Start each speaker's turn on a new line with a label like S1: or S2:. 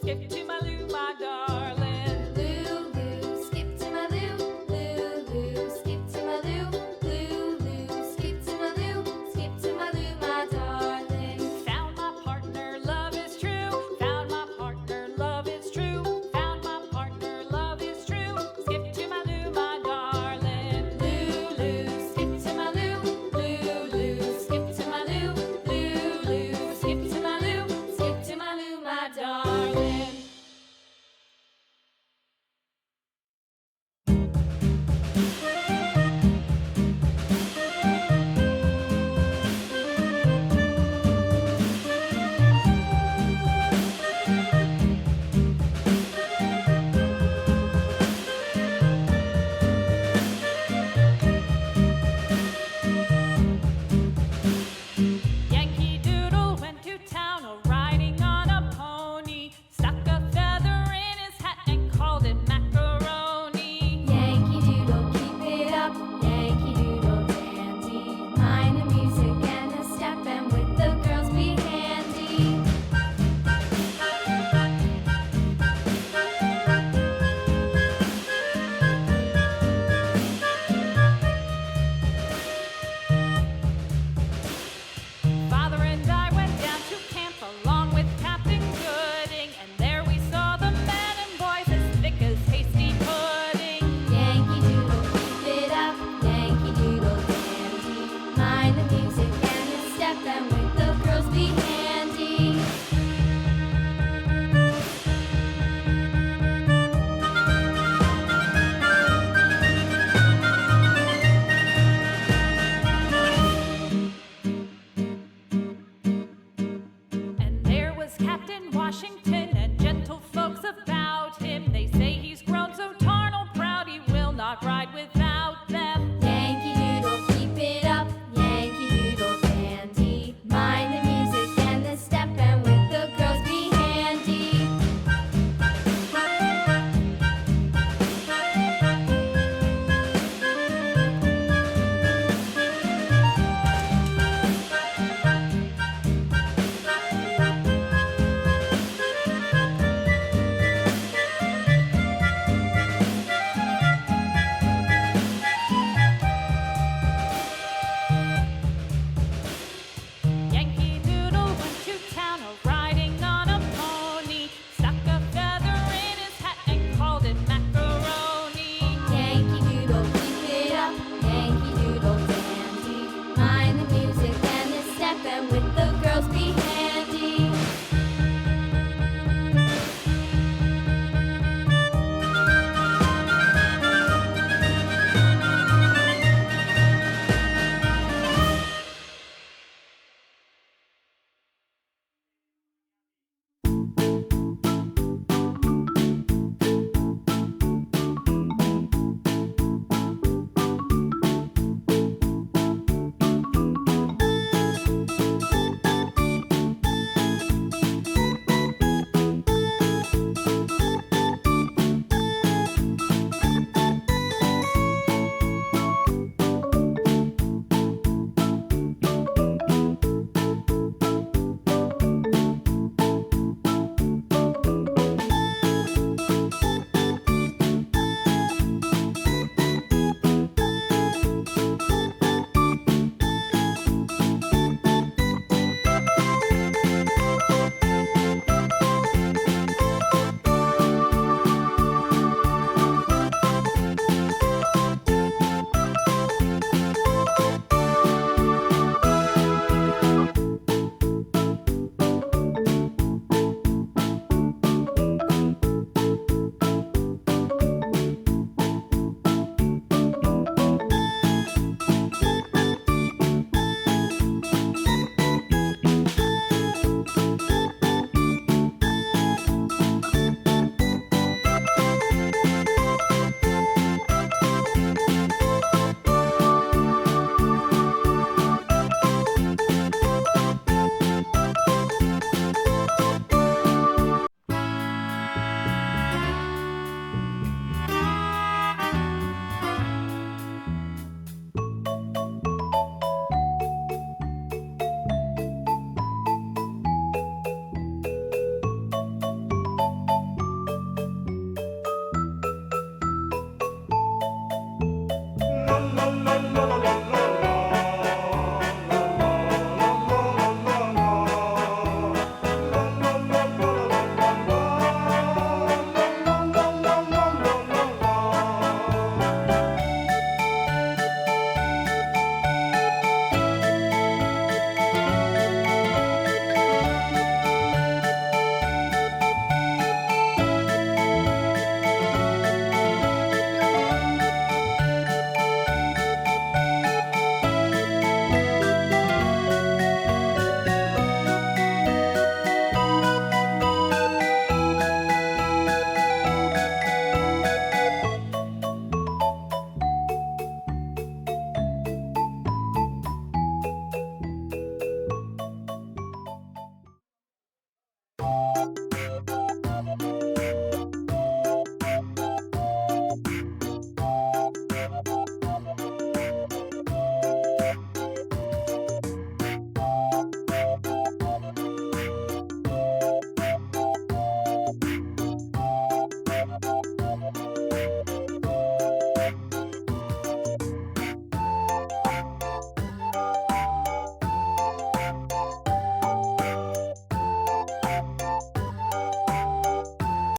S1: skip to my Lou, my darling.
S2: Lulu, skip to my Lou. Lulu, skip to my Lou. Lulu, skip to my Lou. Skip to my Lou, my darling.
S1: Found my partner, love is true. Found my partner, love is true. Found my partner, love is true. Skip to my Lou, my darling.
S2: Lulu, skip to my Lou. Lulu, skip to my Lou. Lulu, skip to my Lou. Skip to my Lou, my darling.
S1: Yankee Doodle went to town riding on a pony. Stuck a feather in his hat and called it macaroni.
S2: Yankee Doodle, keep it up. Yankee Doodle dandy. Mind the music and the step, and with the girls be handy.
S1: Father and I went down to camp along with Captain Gooding, and there we saw the men and boys as thick as hasty pudding.
S2: Yankee Doodle, keep it up. Yankee Doodle dandy. Mind the music and the step, and with the girls be handy.
S1: And there was Captain Washington